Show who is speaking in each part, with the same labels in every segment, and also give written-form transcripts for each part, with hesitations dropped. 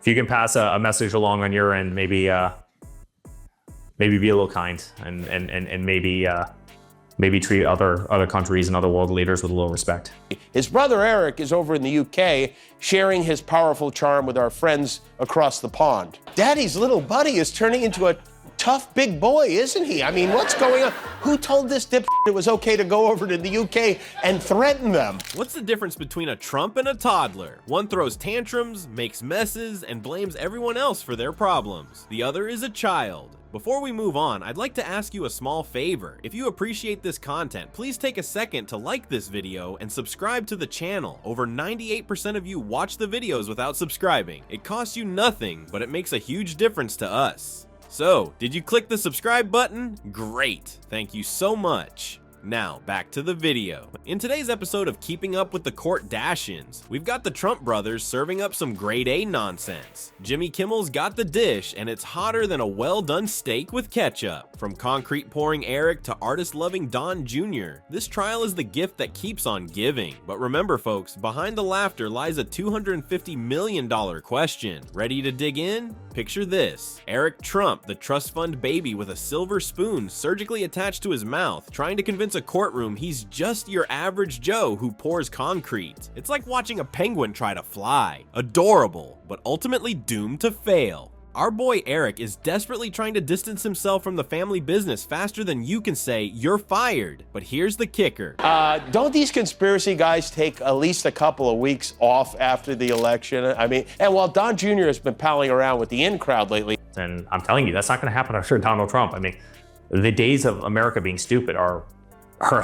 Speaker 1: if you can pass a message along on your end, maybe maybe be a little kind and maybe treat other countries and other world leaders with a little respect.
Speaker 2: His brother Eric is over in the UK sharing his powerful charm with our friends across the pond. Daddy's little buddy is turning into a tough big boy, isn't he? I mean, what's going on? Who told this dip it was okay to go over to the UK and threaten them?
Speaker 3: What's the difference between a Trump and a toddler? One throws tantrums, makes messes, and blames everyone else for their problems. The other is a child. Before we move on, I'd like to ask you a small favor. If you appreciate this content, please take a second to like this video and subscribe to the channel. Over 98% of you watch the videos without subscribing. It costs you nothing, but it makes a huge difference to us. So, did you click the subscribe button? Great, thank you so much. Now, back to the video. In today's episode of Keeping Up with the Kardashians, we've got the Trump brothers serving up some grade A nonsense. Jimmy Kimmel's got the dish, and it's hotter than a well-done steak with ketchup. From concrete-pouring Eric to artist-loving Don Jr., this trial is the gift that keeps on giving. But remember, folks, behind the laughter lies a $250 million question. Ready to dig in? Picture this. Eric Trump, the trust fund baby with a silver spoon surgically attached to his mouth, trying to convince a courtroom he's just your average Joe who pours concrete. It's like watching a penguin try to fly. Adorable, but ultimately doomed to fail. Our boy Eric is desperately trying to distance himself from the family business faster than you can say you're fired. But here's the kicker.
Speaker 2: Don't these conspiracy guys take at least a couple of weeks off after the election? I mean, and while Don Jr. has been palling around with the in crowd lately.
Speaker 1: And I'm telling you, that's not going to happen under Donald Trump. I mean, the days of America being stupid are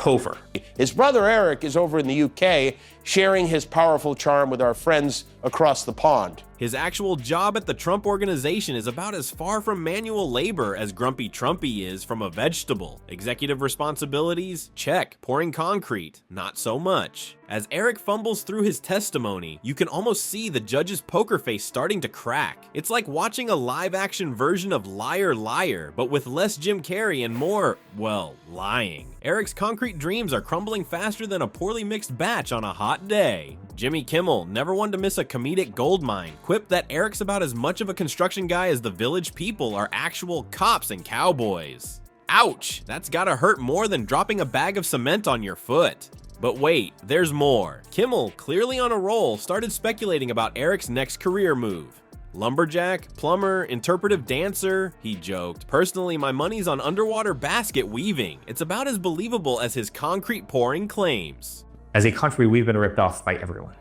Speaker 1: over.
Speaker 2: His brother Eric is over in the UK sharing his powerful charm with our friends across the pond.
Speaker 3: His actual job at the Trump Organization is about as far from manual labor as Grumpy Trumpy is from a vegetable. Executive responsibilities? Check. Pouring concrete? Not so much. As Eric fumbles through his testimony, you can almost see the judge's poker face starting to crack. It's like watching a live-action version of Liar Liar, but with less Jim Carrey and more, well, lying. Eric's concrete dreams are crumbling faster than a poorly mixed batch on a hot day. Jimmy Kimmel, never one to miss a comedic goldmine, quipped that Eric's about as much of a construction guy as the village people are actual cops and cowboys. Ouch, that's gotta hurt more than dropping a bag of cement on your foot. But wait, there's more. Kimmel, clearly on a roll, started speculating about Eric's next career move. Lumberjack, plumber, interpretive dancer, he joked. Personally, my money's on underwater basket weaving. It's about as believable as his concrete pouring claims.
Speaker 1: As a country, we've been ripped off by everyone.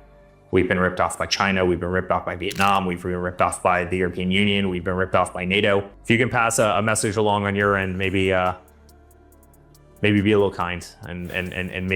Speaker 1: We've been ripped off by China, we've been ripped off by Vietnam, we've been ripped off by the European Union, we've been ripped off by NATO. If you can pass a message along on your end, maybe maybe be a little kind and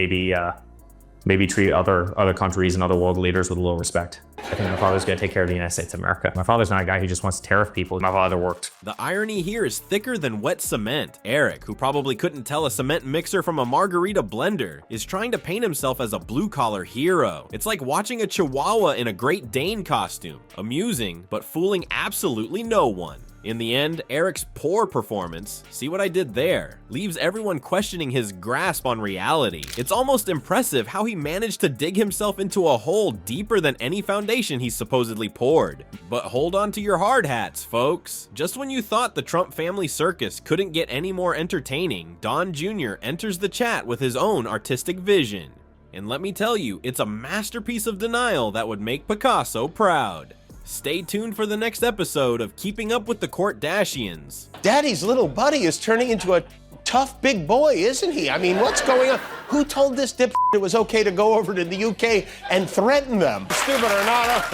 Speaker 1: maybe treat other countries and other world leaders with a little respect. I think my father's gonna take care of the United States of America. My father's not a guy who just wants to tear off people. My father worked.
Speaker 3: The irony here is thicker than wet cement. Eric, who probably couldn't tell a cement mixer from a margarita blender, is trying to paint himself as a blue-collar hero. It's like watching a Chihuahua in a Great Dane costume. Amusing, but fooling absolutely no one. In the end, Eric's poor performance, see what I did there, leaves everyone questioning his grasp on reality. It's almost impressive how he managed to dig himself into a hole deeper than any foundation he supposedly poured. But hold on to your hard hats, folks. Just when you thought the Trump family circus couldn't get any more entertaining, Don Jr. enters the chat with his own artistic vision. And let me tell you, it's a masterpiece of denial that would make Picasso proud. Stay tuned for the next episode of Keeping Up with the Kardashians.
Speaker 2: Daddy's little buddy is turning into a tough big boy, isn't he? I mean, what's going on? Who told this dip it was okay to go over to the UK and threaten them? Stupid or not?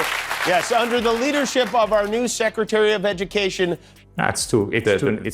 Speaker 2: Yes, under the leadership of our new Secretary of Education.
Speaker 1: It's to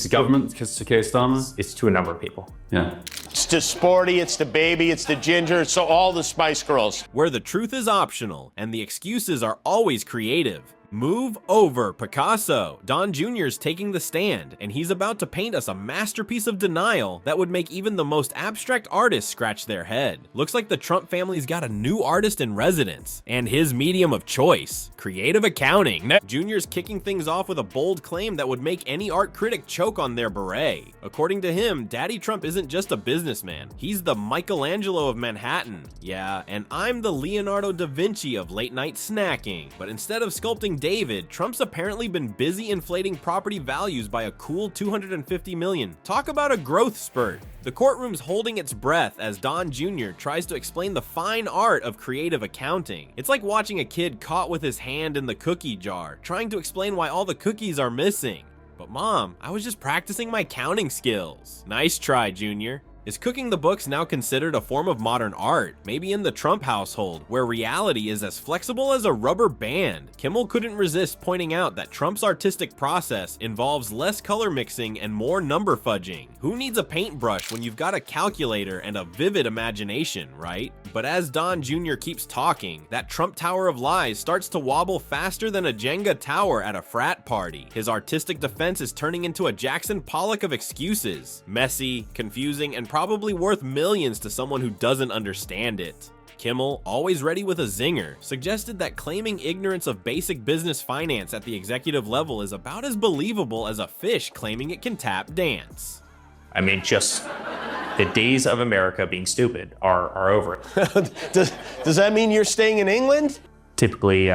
Speaker 4: government, to Keir Starmer.
Speaker 1: It's to a number of people.
Speaker 4: Yeah.
Speaker 2: It's to Sporty, it's to Baby, it's to Ginger, so all the Spice Girls.
Speaker 3: Where the truth is optional and the excuses are always creative. Move over, Picasso. Don Jr.'s taking the stand, and he's about to paint us a masterpiece of denial that would make even the most abstract artists scratch their head. Looks like the Trump family's got a new artist in residence, and his medium of choice, creative accounting. Jr.'s kicking things off with a bold claim that would make any art critic choke on their beret. According to him, Daddy Trump isn't just a businessman, he's the Michelangelo of Manhattan. Yeah, and I'm the Leonardo da Vinci of late night snacking, but instead of sculpting David, Trump's apparently been busy inflating property values by a cool $250 million. Talk about a growth spurt. The courtroom's holding its breath as Don Jr. tries to explain the fine art of creative accounting. It's like watching a kid caught with his hand in the cookie jar, trying to explain why all the cookies are missing. But Mom, I was just practicing my counting skills. Nice try, Junior. Is cooking the books now considered a form of modern art? Maybe in the Trump household, where reality is as flexible as a rubber band. Kimmel couldn't resist pointing out that Trump's artistic process involves less color mixing and more number fudging. Who needs a paintbrush when you've got a calculator and a vivid imagination, right? But as Don Jr. keeps talking, that Trump Tower of Lies starts to wobble faster than a Jenga tower at a frat party. His artistic defense is turning into a Jackson Pollock of excuses. Messy, confusing, and probably worth millions to someone who doesn't understand it. Kimmel, always ready with a zinger, suggested that claiming ignorance of basic business finance at the executive level is about as believable as a fish claiming it can tap dance.
Speaker 1: I mean, just the days of America being stupid are over.
Speaker 2: Does that mean you're staying in England?
Speaker 1: Typically,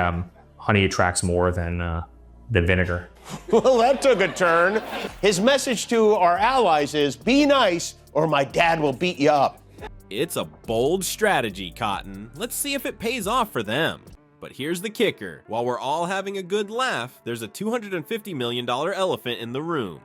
Speaker 1: honey attracts more than vinegar.
Speaker 2: Well, that took a turn. His message to our allies is, be nice or my dad will beat you up.
Speaker 3: It's a bold strategy, Cotton. Let's see if it pays off for them. But here's the kicker. While we're all having a good laugh, there's a $250 million elephant in the room.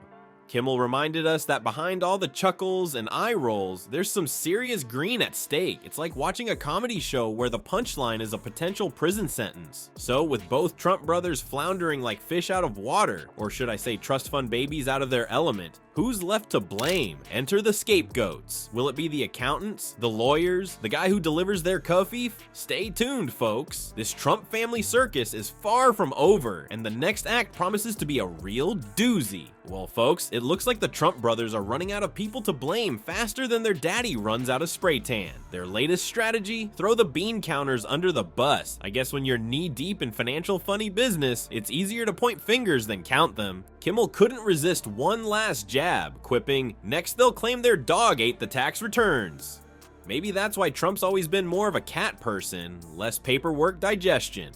Speaker 3: Kimmel reminded us that behind all the chuckles and eye rolls, there's some serious green at stake. It's like watching a comedy show where the punchline is a potential prison sentence. So with both Trump brothers floundering like fish out of water, or should I say trust fund babies out of their element, who's left to blame? Enter the scapegoats. Will it be the accountants, the lawyers, the guy who delivers their kafif? Stay tuned, folks. This Trump family circus is far from over, and the next act promises to be a real doozy. Well, folks, it looks like the Trump brothers are running out of people to blame faster than their daddy runs out of spray tan. Their latest strategy? Throw the bean counters under the bus. I guess when you're knee-deep in financial funny business, it's easier to point fingers than count them. Kimmel couldn't resist one last jab, quipping, next they'll claim their dog ate the tax returns. Maybe that's why Trump's always been more of a cat person, less paperwork digestion.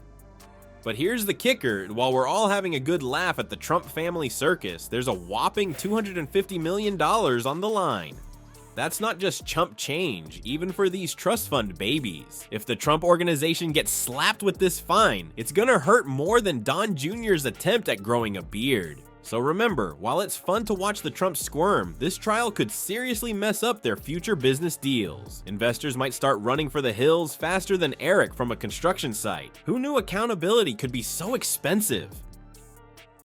Speaker 3: But here's the kicker, while we're all having a good laugh at the Trump family circus, there's a whopping $250 million on the line. That's not just chump change, even for these trust fund babies. If the Trump organization gets slapped with this fine, it's gonna hurt more than Don Jr.'s attempt at growing a beard. So remember, while it's fun to watch the Trumps squirm, this trial could seriously mess up their future business deals. Investors might start running for the hills faster than Eric from a construction site. Who knew accountability could be so expensive?